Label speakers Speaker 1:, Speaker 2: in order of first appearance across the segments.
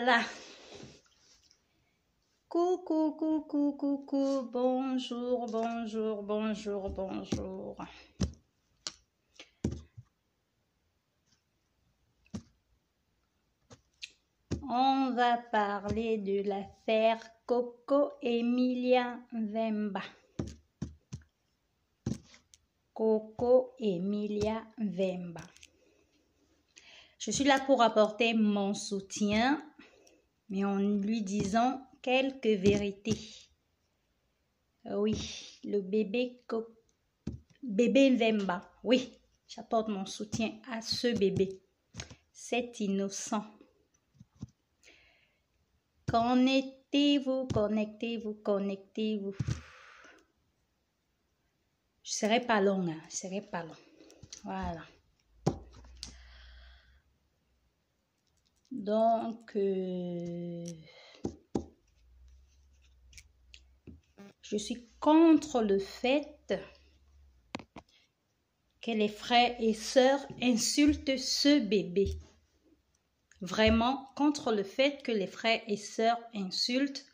Speaker 1: Voilà. Coucou, coucou, coucou. Bonjour, bonjour, bonjour, bonjour. On va parler de l'affaire Coco Emilia Mvemba. Coco Emilia Mvemba. Je suis là pour apporter mon soutien, mais en lui disant quelques vérités. Oui, le bébé Mvemba. Oui, j'apporte mon soutien à ce bébé. C'est innocent. Connectez-vous, connectez-vous, connectez-vous. Je ne serai pas long, hein? Je ne serai pas long. Voilà. Donc, je suis contre le fait que les frères et sœurs insultent ce bébé. Vraiment contre le fait que les frères et sœurs insultent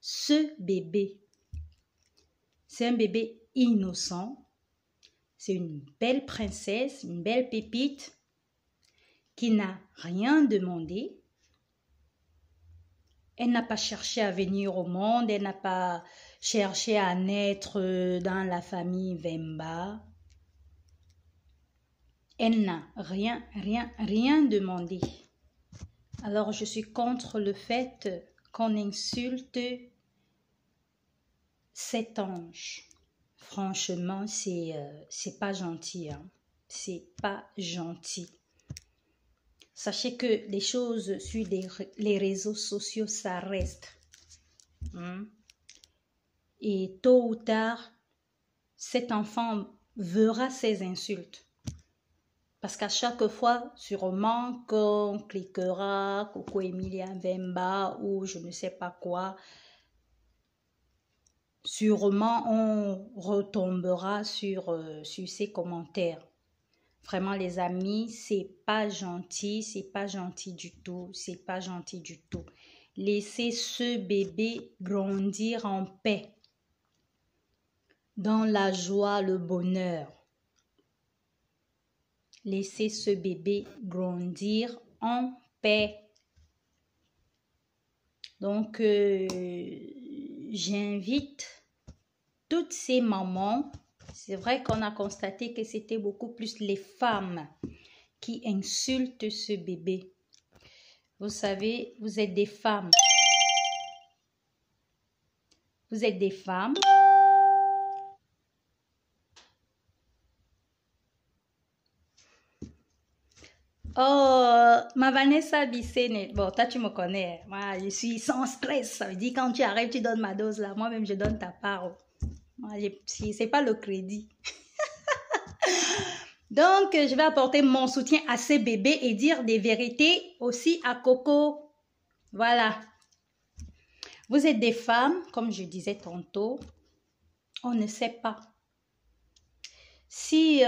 Speaker 1: ce bébé. C'est un bébé innocent. C'est une belle princesse, une belle pépite qui n'a rien demandé. Elle n'a pas cherché à venir au monde. Elle n'a pas cherché à naître dans la famille Mvemba. Elle n'a rien demandé. Alors, je suis contre le fait qu'on insulte cet ange. Franchement, c'est pas gentil. Hein? C'est pas gentil. Sachez que les choses sur les réseaux sociaux, ça reste. Et tôt ou tard, cet enfant verra ces insultes. Parce qu'à chaque fois, sûrement qu'on cliquera Coco Emilia Mvemba ou je ne sais pas quoi, sûrement on retombera sur ces commentaires. Vraiment les amis, c'est pas gentil du tout, c'est pas gentil du tout. Laissez ce bébé grandir en paix, dans la joie, le bonheur. Laissez ce bébé grandir en paix. Donc, j'invite toutes ces mamans. C'est vrai qu'on a constaté que c'était beaucoup plus les femmes qui insultent ce bébé. Vous savez, vous êtes des femmes. Vous êtes des femmes. Oh, ma Vanessa Bissene. Bon, toi, tu me connais. Moi, je suis sans stress. Ça veut dire quand tu arrives, tu donnes ma dose là. Moi-même, je donne ta part. Moi, c'est pas le crédit. Donc, je vais apporter mon soutien à ces bébés et dire des vérités aussi à Coco. Voilà. Vous êtes des femmes, comme je disais tantôt. On ne sait pas. Si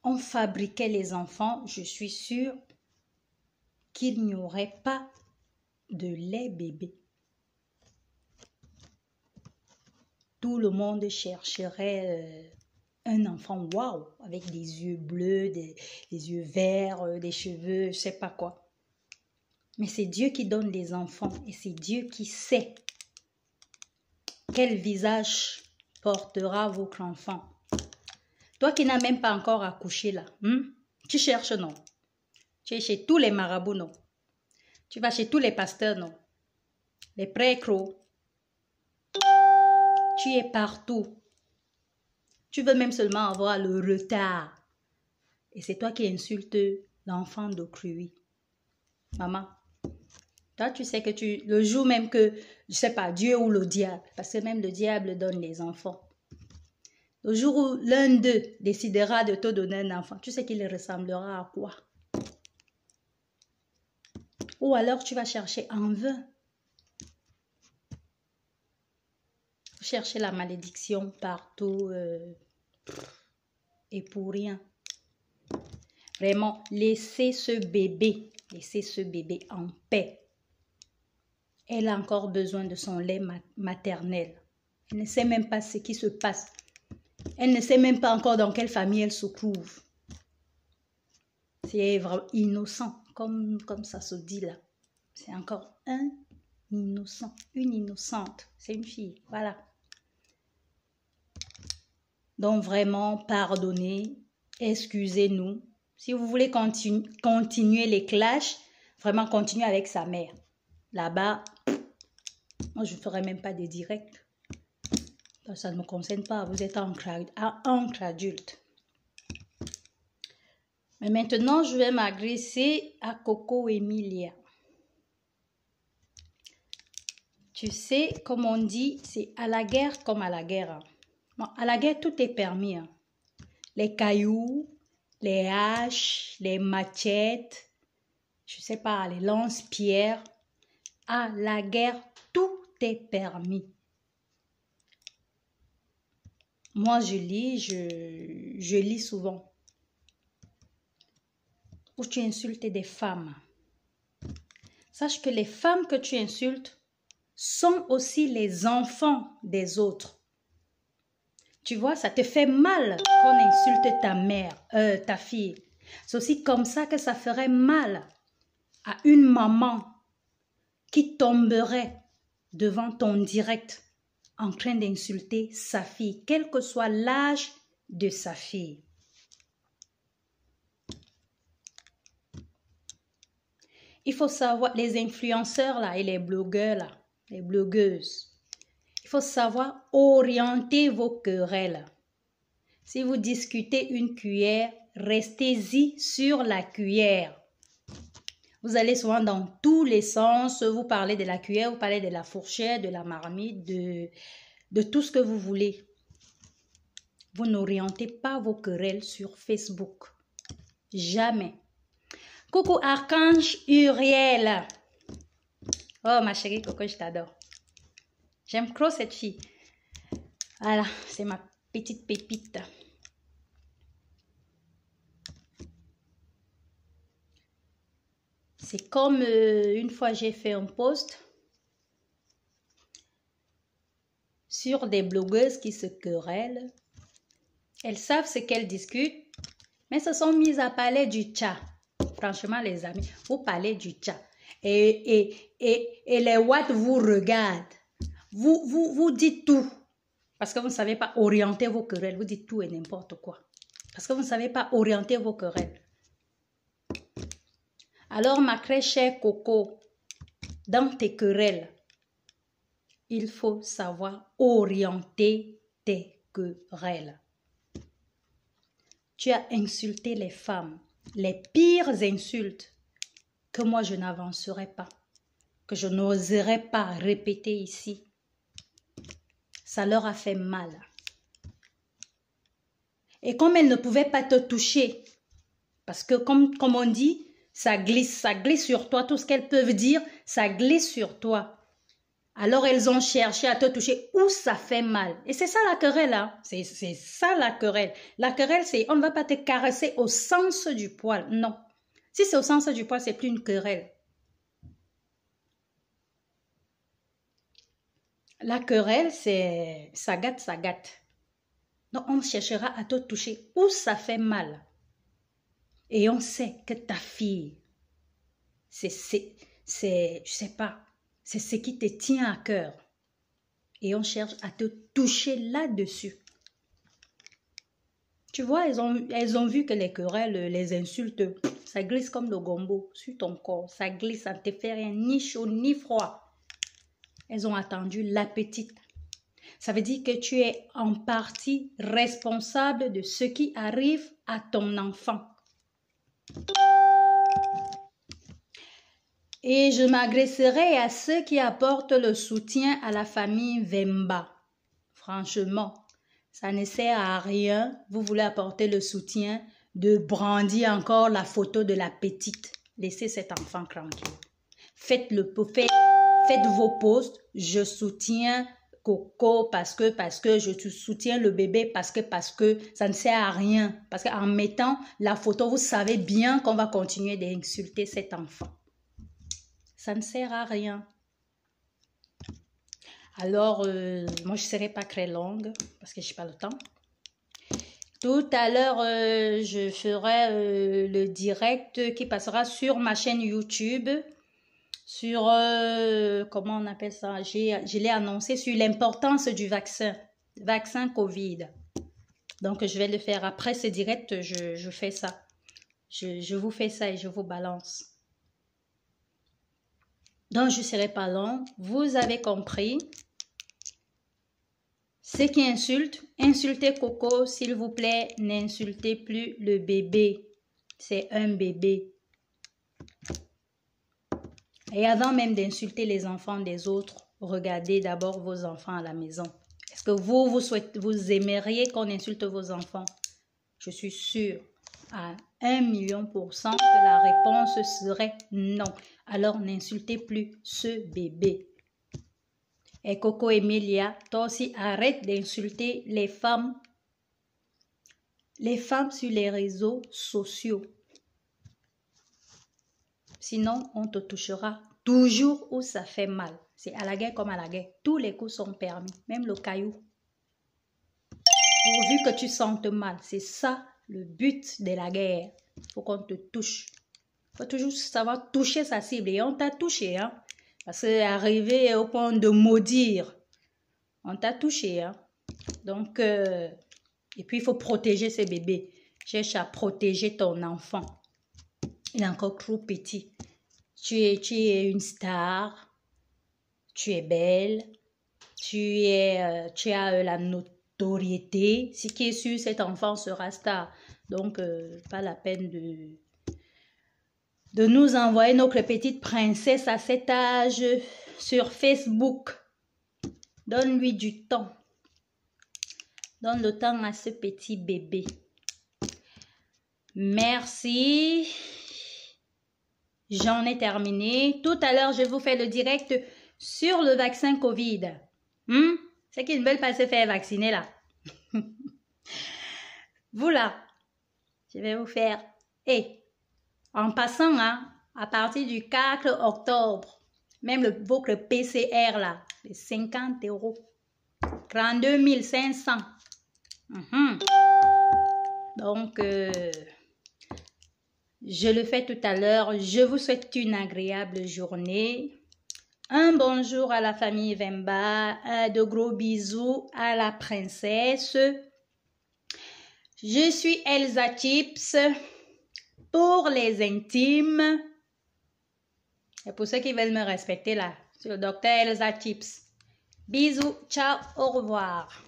Speaker 1: on fabriquait les enfants, je suis sûre qu'il n'y aurait pas de lait bébé. Tout le monde chercherait un enfant waouh, avec des yeux bleus, des yeux verts, des cheveux, je sais pas quoi. Mais c'est Dieu qui donne les enfants et c'est Dieu qui sait quel visage portera votre enfant. Toi qui n'as même pas encore accouché là, tu cherches non? Tu es chez tous les marabouts non? Tu vas chez tous les pasteurs non? Les prêtres. Tu es partout. Tu veux même seulement avoir le retard. Et c'est toi qui insultes l'enfant d'autrui. Maman, toi tu sais que le jour même que, je sais pas, Dieu ou le diable, parce que même le diable donne les enfants. Le jour où l'un d'eux décidera de te donner un enfant, tu sais qu'il ressemblera à quoi? Ou alors tu vas chercher en vain. Chercher la malédiction partout et pour rien. Vraiment, laissez ce bébé en paix. Elle a encore besoin de son lait maternel. Elle ne sait même pas ce qui se passe. Elle ne sait même pas encore dans quelle famille elle se trouve. C'est vraiment innocent, comme ça se dit là. C'est encore un innocent, une innocente. C'est une fille, voilà. Donc vraiment, pardonnez, excusez-nous. Si vous voulez continuer les clashs, vraiment continuez avec sa mère. Là-bas, moi je ne ferai même pas de direct. Ça ne me concerne pas, vous êtes entre adultes. Mais maintenant, je vais m'adresser à Coco Emilia. Tu sais, comme on dit, c'est à la guerre comme à la guerre. Bon, à la guerre, tout est permis. Les cailloux, les haches, les machettes, je ne sais pas, les lance-pierres. À la guerre, tout est permis. Moi, je lis souvent. Où tu insultes des femmes. Sache que les femmes que tu insultes sont aussi les enfants des autres. Tu vois, ça te fait mal qu'on insulte ta mère, ta fille. C'est aussi comme ça que ça ferait mal à une maman qui tomberait devant ton direct en train d'insulter sa fille, quel que soit l'âge de sa fille. Il faut savoir, les influenceurs là et les blogueurs là, les blogueuses, il faut savoir orienter vos querelles. Si vous discutez une cuillère, restez-y sur la cuillère. Vous allez souvent dans tous les sens, vous parlez de la cuillère, vous parlez de la fourchette, de la marmite, de tout ce que vous voulez. Vous n'orientez pas vos querelles sur Facebook. Jamais. Coucou Archange Uriel. Oh ma chérie Coco, je t'adore. J'aime trop cette fille. Voilà, c'est ma petite pépite. C'est comme une fois j'ai fait un post sur des blogueuses qui se querellent. Elles savent ce qu'elles discutent, mais se sont mises à parler du chat. Franchement, les amis, vous parlez du chat. Et les watts vous regardent. Vous dites tout. Parce que vous ne savez pas orienter vos querelles. Vous dites tout et n'importe quoi. Parce que vous ne savez pas orienter vos querelles. Alors, ma très chère Coco, dans tes querelles, il faut savoir orienter tes querelles. Tu as insulté les femmes, les pires insultes que moi je n'avancerai pas, que je n'oserais pas répéter ici. Ça leur a fait mal. Et comme elles ne pouvaient pas te toucher, parce que comme on dit, ça glisse sur toi, tout ce qu'elles peuvent dire, ça glisse sur toi. Alors elles ont cherché à te toucher où ça fait mal. Et c'est ça la querelle, hein? C'est ça la querelle. La querelle, c'est on ne va pas te caresser au sens du poil, non. Si c'est au sens du poil, c'est plus une querelle. La querelle, c'est ça gâte, ça gâte. Donc on cherchera à te toucher où ça fait mal. Et on sait que ta fille, je sais pas, c'est ce qui te tient à cœur. Et on cherche à te toucher là-dessus. Tu vois, elles ont vu que les querelles, les insultes, ça glisse comme le gombo sur ton corps. Ça glisse, ça ne te fait rien, ni chaud, ni froid. Elles ont attendu la petite. Ça veut dire que tu es en partie responsable de ce qui arrive à ton enfant. Et je m'adresserai à ceux qui apportent le soutien à la famille Vemba. Franchement, ça ne sert à rien. Vous voulez apporter le soutien de brandir encore la photo de la petite. Laissez cet enfant tranquille. Faites vos posts. Je soutiens Coco, parce que je te soutiens le bébé, parce que ça ne sert à rien. Parce qu'en mettant la photo, vous savez bien qu'on va continuer d'insulter cet enfant. Ça ne sert à rien. Alors, moi, je ne serai pas très longue, parce que je n'ai pas le temps. Tout à l'heure, je ferai le direct qui passera sur ma chaîne YouTube. Sur, comment on appelle ça, je l'ai annoncé sur l'importance du vaccin Covid. Donc, je vais le faire après ce direct, je fais ça. Je vous fais ça et je vous balance. Donc, je ne serai pas long. Vous avez compris. Ceux qui insultent, insultez Coco, s'il vous plaît, n'insultez plus le bébé. C'est un bébé. Et avant même d'insulter les enfants des autres, regardez d'abord vos enfants à la maison. Est-ce que vous aimeriez qu'on insulte vos enfants? Je suis sûre à 1 000 000 % que la réponse serait non. Alors n'insultez plus ce bébé. Et Coco Emilia, toi aussi arrête d'insulter les femmes sur les réseaux sociaux. Sinon, on te touchera toujours où ça fait mal. C'est à la guerre comme à la guerre. Tous les coups sont permis, même le caillou. Pourvu que tu sentes mal, c'est ça le but de la guerre. Il faut qu'on te touche. Il faut toujours savoir toucher sa cible. Et on t'a touché, hein. Parce que arrivé au point de maudire, on t'a touché, hein. Donc, et puis il faut protéger ses bébés. Cherche à protéger ton enfant. Il est encore trop petit. Tu es une star. Tu es belle. Tu as la notoriété. Ce qui est sûr, cet enfant sera star. Donc, pas la peine de nous envoyer notre petite princesse à cet âge sur Facebook. Donne-lui du temps. Donne le temps à ce petit bébé. Merci. J'en ai terminé. Tout à l'heure, je vous fais le direct sur le vaccin Covid. C'est qu'ils ne veulent pas se faire vacciner là. Vous là, je vais vous faire. En passant, hein, à partir du 4 octobre, même votre PCR là, les 50 €, 32 500. Donc, je le fais tout à l'heure. Je vous souhaite une agréable journée. Un bonjour à la famille Vemba. De gros bisous à la princesse. Je suis Elsa Chips. Pour les intimes. Et pour ceux qui veulent me respecter là, c'est le docteur Elsa Chips. Bisous, ciao, au revoir.